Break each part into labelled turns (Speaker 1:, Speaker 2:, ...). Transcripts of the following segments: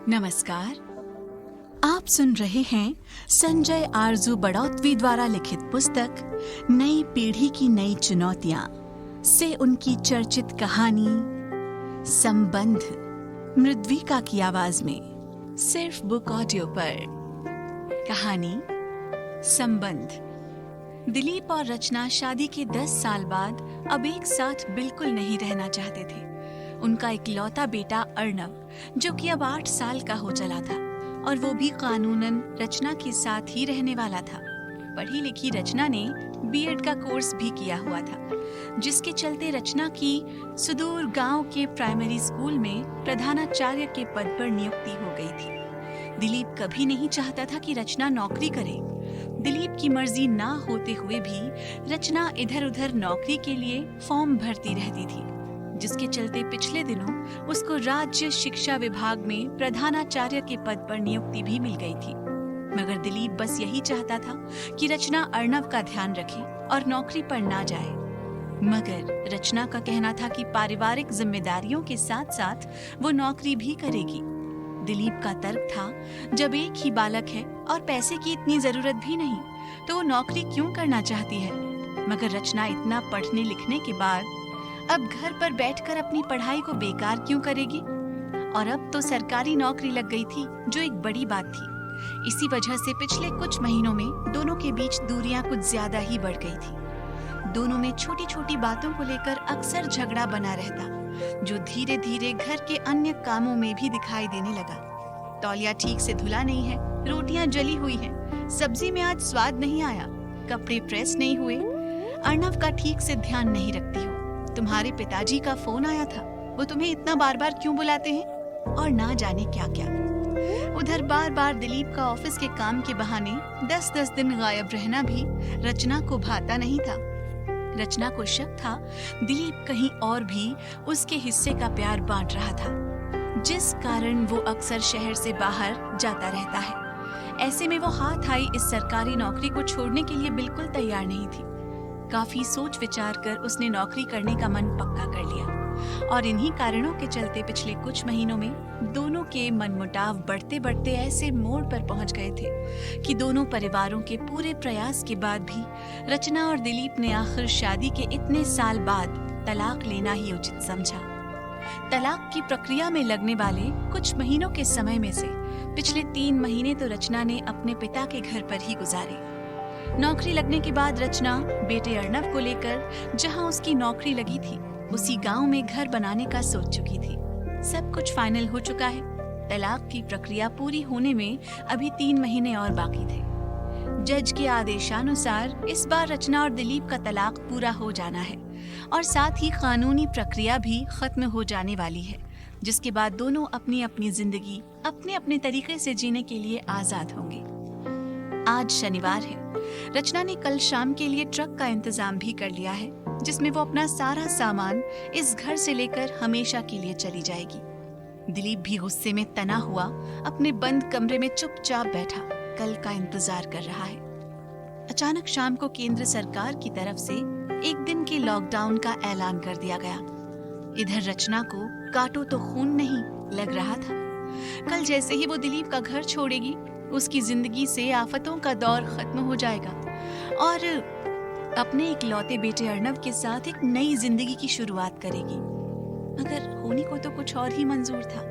Speaker 1: नमस्कार। आप सुन रहे हैं संजय आरजू बड़ौत्वी द्वारा लिखित पुस्तक नई पीढ़ी की नई चुनौतियां से उनकी चर्चित कहानी संबंध मृद्विका की आवाज में सिर्फ बुक ऑडियो पर। कहानी संबंध। दिलीप और रचना शादी के 10 साल बाद अब एक साथ बिल्कुल नहीं रहना चाहते थे। उनका इकलौता बेटा अर्णव, जो कि अब 8 साल का हो चला था और वो भी कानूनन रचना के साथ ही रहने वाला था। पढ़ी लिखी रचना ने बीएड का कोर्स भी किया हुआ था, जिसके चलते रचना की सुदूर गांव के प्राइमरी स्कूल में प्रधानाचार्य के पद पर नियुक्ति हो गई थी। दिलीप कभी नहीं चाहता था कि रचना नौकरी करे। दिलीप की मर्जी ना होते हुए भी रचना इधर उधर नौकरी के लिए फॉर्म भरती रहती थी, जिसके चलते पिछले दिनों उसको राज्य शिक्षा विभाग में प्रधानाचार्य के पद पर नियुक्ति भी मिल गई थी। मगर दिलीप बस यही चाहता था कि रचना अर्णव का ध्यान रखे और नौकरी पर ना जाए। मगर रचना का कहना था कि पारिवारिक जिम्मेदारियों के साथ साथ वो नौकरी भी करेगी। दिलीप का तर्क था, जब एक ही बालक है और पैसे की इतनी जरूरत भी नहीं, तो वो नौकरी क्यों करना चाहती है। मगर रचना इतना पढ़ने लिखने के बाद अब घर पर बैठकर अपनी पढ़ाई को बेकार क्यों करेगी। और अब तो सरकारी नौकरी लग गई थी, जो एक बड़ी बात थी। इसी वजह से पिछले कुछ महीनों में दोनों के बीच दूरियां कुछ ज्यादा ही बढ़ गई थी। दोनों में छोटी छोटी बातों को लेकर अक्सर झगड़ा बना रहता, जो धीरे धीरे घर के अन्य कामों में भी दिखाई देने लगा। तौलिया ठीक से धुला नहीं है, रोटियां जली हुई हैं, सब्जी में आज स्वाद नहीं आया, कपड़े प्रेस नहीं हुए, अर्णव का ठीक से ध्यान नहीं रखती हो, तुम्हारे पिताजी का फोन आया था, वो तुम्हें इतना बार बार क्यों बुलाते हैं, और ना जाने क्या क्या। उधर बार बार दिलीप का ऑफिस के काम के बहाने 10-10 दिन गायब रहना भी रचना को भाता नहीं था। रचना को शक था दिलीप कहीं और भी उसके हिस्से का प्यार बांट रहा था, जिस कारण वो अक्सर शहर से बाहर जाता रहता है। ऐसे में वो हाथ आई इस सरकारी नौकरी को छोड़ने के लिए बिल्कुल तैयार नहीं थी। काफी सोच विचार कर उसने नौकरी करने का मन पक्का कर लिया, और इन्हीं कारणों के चलते पिछले कुछ महीनों में दोनों के मनमुटाव बढ़ते बढ़ते ऐसे मोड़ पर पहुंच गए थे कि दोनों परिवारों के पूरे प्रयास के बाद भी रचना और दिलीप ने आखिर शादी के इतने साल बाद तलाक लेना ही उचित समझा। तलाक की प्रक्रिया में लगने वाले कुछ महीनों के समय में से पिछले 3 महीने तो रचना ने अपने पिता के घर पर ही गुजारे। नौकरी लगने के बाद रचना बेटे अर्णव को लेकर जहां उसकी नौकरी लगी थी, उसी गांव में घर बनाने का सोच चुकी थी। सब कुछ फाइनल हो चुका है। तलाक की प्रक्रिया पूरी होने में अभी 3 महीने और बाकी थे। जज के आदेशानुसार इस बार रचना और दिलीप का तलाक पूरा हो जाना है, और साथ ही कानूनी प्रक्रिया भी खत्म हो जाने वाली है, जिसके बाद दोनों अपनी अपनी जिंदगी अपने अपने तरीके से जीने के लिए आजाद होंगे। आज शनिवार है। रचना ने कल शाम के लिए ट्रक का इंतजाम भी कर लिया है, जिसमें वो अपना सारा सामान इस घर से लेकर हमेशा के लिए चली जाएगी। दिलीप भी गुस्से में तना हुआ अपने बंद कमरे में चुपचाप बैठा कल का इंतजार कर रहा है। अचानक शाम को केंद्र सरकार की तरफ से 1 दिन के लॉकडाउन का ऐलान कर दिया गया। इधर रचना को काटो तो खून नहीं लग रहा था। कल जैसे ही वो दिलीप का घर छोड़ेगी, उसकी जिंदगी से आफतों का दौर खत्म हो जाएगा और अपने इकलौते बेटे अर्णव के साथ एक नई जिंदगी की शुरुआत करेगी। मगर होने को तो कुछ और ही मंजूर था।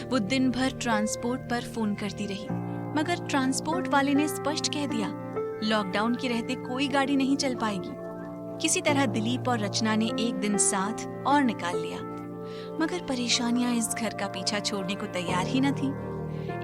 Speaker 1: वो दिन भर ट्रांसपोर्ट पर फोन करती रही, मगर ट्रांसपोर्ट वाले ने स्पष्ट कह दिया, लॉकडाउन के रहते कोई गाड़ी नहीं चल पाएगी। किसी तरह दिलीप और रचना ने 1 दिन साथ और निकाल लिया, मगर परेशानियां इस घर का पीछा छोड़ने को तैयार ही न थी।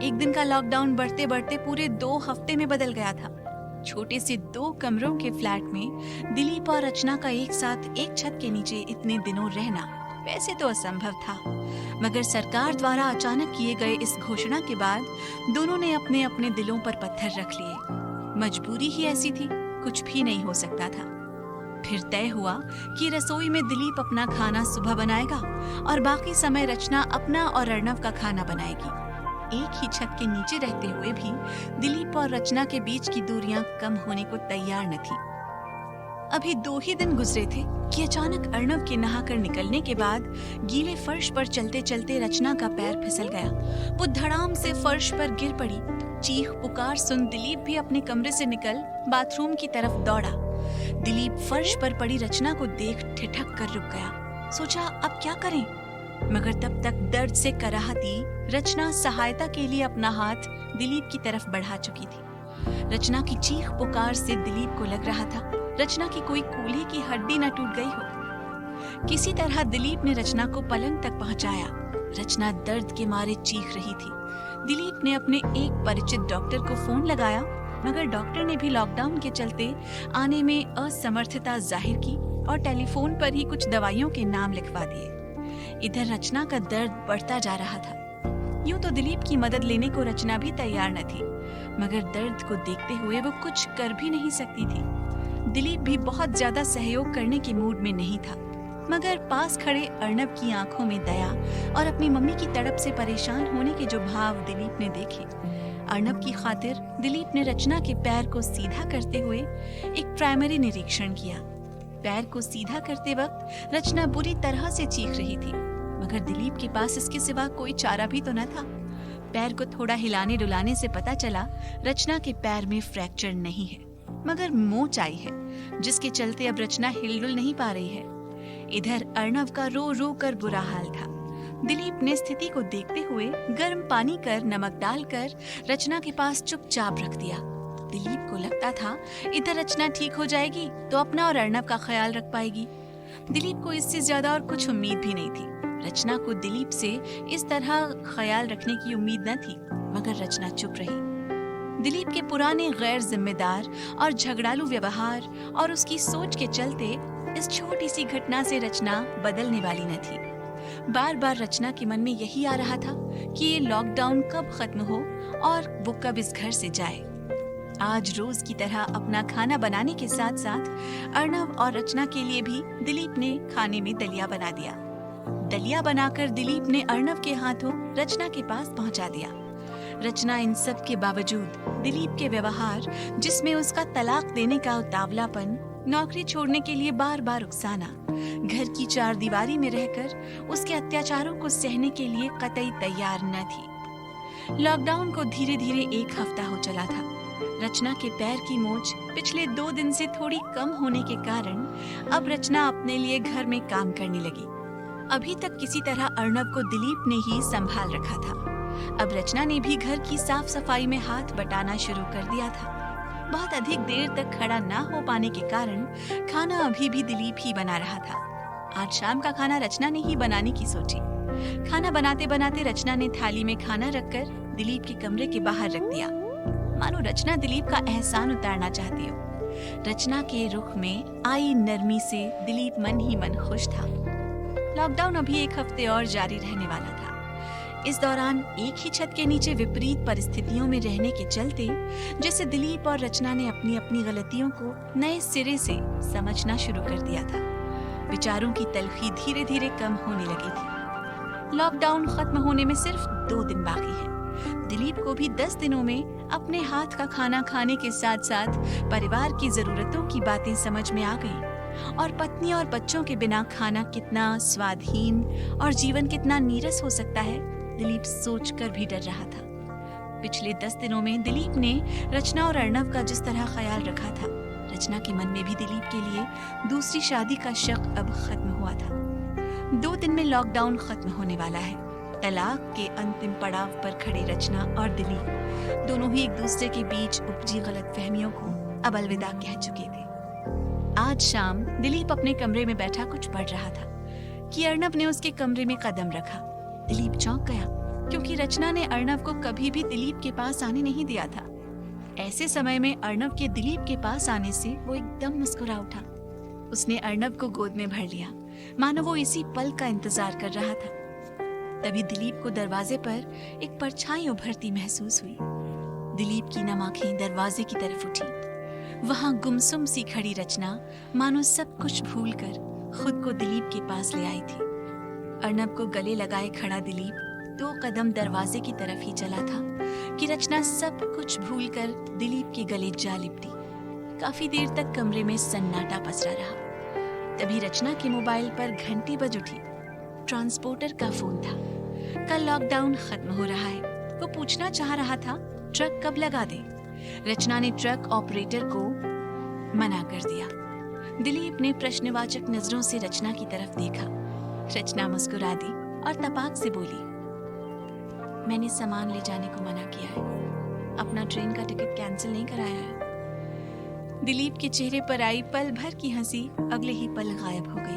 Speaker 1: 1 दिन का लॉकडाउन बढ़ते बढ़ते पूरे 2 हफ्ते में बदल गया था। छोटे से 2 कमरों के फ्लैट में दिलीप और रचना का एक साथ एक छत के नीचे इतने दिनों रहना वैसे तो असंभव था, मगर सरकार द्वारा अचानक किए गए इस घोषणा के बाद दोनों ने अपने अपने दिलों पर पत्थर रख लिए। मजबूरी ही ऐसी थी, कुछ भी नहीं हो सकता था। फिर तय हुआ कि रसोई में दिलीप अपना खाना सुबह बनाएगा और बाकी समय रचना अपना और अर्णव का खाना बनाएगी। एक ही छत के नीचे रहते हुए भी दिलीप और रचना के बीच की दूरियां कम होने को तैयार न थी। अभी 2 ही दिन गुजरे थे कि अचानक अर्णव के नहाकर निकलने के बाद गीले फर्श पर चलते चलते रचना का पैर फिसल गया। वो धड़ाम से फर्श पर गिर पड़ी। चीख पुकार सुन दिलीप भी अपने कमरे से निकल बाथरूम की तरफ दौड़ा। दिलीप फर्श पर पड़ी रचना को देख ठिठक कर रुक गया। सोचा अब क्या करें, मगर तब तक दर्द से कराहती रचना सहायता के लिए अपना हाथ दिलीप की तरफ बढ़ा चुकी थी। रचना की चीख पुकार से दिलीप को लग रहा था रचना की कोई कूल्हे की हड्डी न टूट गई हो। किसी तरह दिलीप ने रचना को पलंग तक पहुंचाया। रचना दर्द के मारे चीख रही थी। दिलीप ने अपने एक परिचित डॉक्टर को फोन लगाया, मगर डॉक्टर ने भी लॉकडाउन के चलते आने में असमर्थता जाहिर की और टेलीफोन पर ही कुछ दवाइयों के नाम लिखवा दिए। इधर रचना का दर्द बढ़ता जा रहा था। यूं तो दिलीप की मदद लेने को रचना भी तैयार न थी, मगर दर्द को देखते हुए वो कुछ कर भी नहीं सकती थी। दिलीप भी बहुत ज्यादा सहयोग करने के मूड में नहीं था, मगर पास खड़े अर्णव की आंखों में दया और अपनी मम्मी की तड़प से परेशान होने के जो भाव दिलीप ने देखे, अर्णव की खातिर दिलीप ने रचना के पैर को सीधा करते हुए एक प्राइमरी निरीक्षण किया। पैर को सीधा करते वक्त रचना बुरी तरह से चीख रही थी, मगर दिलीप के पास इसके सिवा कोई चारा भी तो न था। पैर को थोड़ा हिलाने डुलाने से पता चला रचना के पैर में फ्रैक्चर नहीं है, मगर मोच आई है, जिसके चलते अब रचना हिलडुल नहीं पा रही है। इधर अर्णव का रो रो कर बुरा हाल था। दिलीप ने स्थिति को देखते हुए गर्म पानी कर नमक डालकर रचना के पास चुपचाप रख दिया। दिलीप को लगता था इधर रचना ठीक हो जाएगी तो अपना और अर्णव का ख्याल रख पाएगी। दिलीप को इससे ज्यादा और कुछ उम्मीद भी नहीं थी। रचना को दिलीप से इस तरह ख्याल रखने की उम्मीद न थी, मगर रचना चुप रही। दिलीप के पुराने गैर जिम्मेदार और झगड़ालू व्यवहार और उसकी सोच के चलते इस छोटी सी घटना से रचना बदलने वाली न थी। बार बार रचना के मन में यही आ रहा था कि ये लॉकडाउन कब खत्म हो और वो कब इस घर से जाए। आज रोज की तरह अपना खाना बनाने के साथ साथ अर्णव और रचना के लिए भी दिलीप ने खाने में दलिया बना दिया। दलिया बनाकर दिलीप ने अर्णव के हाथों रचना के पास पहुंचा दिया। रचना इन सब के बावजूद दिलीप के व्यवहार, जिसमें उसका तलाक देने का उतावलापन, नौकरी छोड़ने के लिए बार बार उकसाना, घर की चारदीवारी में रहकर उसके अत्याचारों को सहने के लिए कतई तैयार न थी। लॉकडाउन को धीरे धीरे 1 हफ्ता हो चला था। रचना के पैर की मोच पिछले 2 दिन से थोड़ी कम होने के कारण अब रचना अपने लिए घर में काम करने लगी। अभी तक किसी तरह अर्णव को दिलीप ने ही संभाल रखा था। अब रचना ने भी घर की साफ सफाई में हाथ बटाना शुरू कर दिया था। बहुत अधिक देर तक खड़ा ना हो पाने के कारण खाना अभी भी दिलीप ही बना रहा था। आज शाम का खाना रचना ने ही बनाने की सोची। खाना बनाते बनाते रचना ने थाली में खाना रखकर दिलीप के कमरे के बाहर रख दिया, मानो रचना दिलीप का एहसान उतारना चाहती हो। रचना के रुख में आई नरमी से दिलीप मन ही मन खुश था। लॉकडाउन अभी 1 हफ्ते और जारी रहने वाला था। इस दौरान एक ही छत के नीचे विपरीत परिस्थितियों में रहने के चलते जैसे दिलीप और रचना ने अपनी अपनी गलतियों को नए सिरे से समझना शुरू कर दिया था। विचारों की तलखी धीरे धीरे कम होने लगी थी। लॉकडाउन खत्म होने में सिर्फ 2 दिन बाकी है। दिलीप को भी 10 दिनों में अपने हाथ का खाना खाने के साथ साथ परिवार की जरूरतों की बातें समझ में आ गई और पत्नी और बच्चों के बिना खाना कितना स्वादहीन और जीवन कितना नीरस हो सकता है, दिलीप सोचकर भी डर रहा था। पिछले 10 दिनों में दिलीप ने रचना और अर्णव का जिस तरह ख्याल रखा था, रचना के मन में भी दिलीप के लिए दूसरी शादी का शक अब खत्म हुआ था। 2 दिन में लॉकडाउन खत्म होने वाला है। तलाक के अंतिम पड़ाव पर खड़े रचना और दिलीप दोनों ही एक दूसरे के बीच उपजी गलतफहमियों को अब अलविदा कह चुके थे। आज शाम दिलीप अपने कमरे में बैठा कुछ पढ़ रहा था कि अर्णव ने उसके कमरे में कदम रखा। दिलीप चौंक गया, क्योंकि रचना ने अर्णव को कभी भी दिलीप के पास आने नहीं दिया था। ऐसे समय में अर्णव के दिलीप के पास आने से वो एकदम मुस्कुरा उठा। उसने अर्णव को गोद में भर लिया, मानो वो इसी पल का इंतजार कर रहा था। तभी दिलीप को दरवाजे पर एक परछाई उभरती महसूस हुई। दिलीप की नम आंखें दरवाजे की तरफ उठी। वहां गुमसुम सी खड़ी रचना मानो सब कुछ भूलकर खुद को दिलीप के पास ले आई थी। अर्णव को गले लगाए खड़ा दिलीप 2 कदम दरवाजे की तरफ ही चला था कि रचना सब कुछ भूलकर दिलीप के गले जा लिपटी। काफी देर तक कमरे में सन्नाटा पसरा रहा। तभी रचना के मोबाइल पर घंटी बज उठी। ट्रांसपोर्टर का फोन था। कल लॉकडाउन खत्म हो रहा है। वो पूछना चाह रहा था ट्रक कब लगा दे। रचना ने ट्रक ऑपरेटर को मना कर दिया। दिलीप ने प्रश्नवाचक नजरों से रचना की तरफ देखा। रचना मुस्कुरा दी और तपाक से बोली, मैंने सामान ले जाने को मना किया है, अपना ट्रेन का टिकट कैंसिल नहीं कराया है। दिलीप के चेहरे पर आई पल भर की हंसी अगले ही पल गायब हो गई।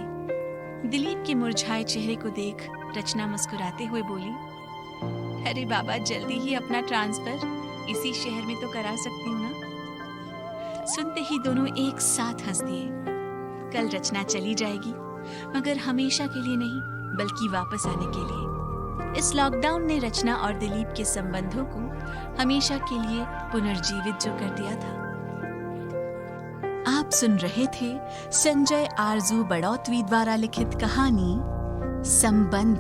Speaker 1: दिलीप के मुरझाए चेहरे को देख रचना मुस्कुराते हुए बोली, अरे बाबा, जल्दी ही अपना ट्रांसफर इसी शहर में तो करा सकती हूँ ना। सुनते ही दोनों एक साथ हंस दिए। कल रचना चली जाएगी, मगर हमेशा के लिए नहीं, बल्कि वापस आने के लिए। इस लॉकडाउन ने रचना और दिलीप के संबंधों को हमेशा के लिए पुनर्जीवित जो कर दिया था। आप सुन रहे थे संजय आरजू बड़ौतवी द्वारा लिखित कहानी संबंध।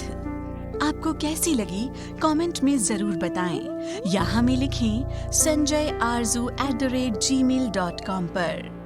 Speaker 1: आपको कैसी लगी कमेंट में जरूर बताएं या हमें लिखें sanjayarzu@gmail.com पर।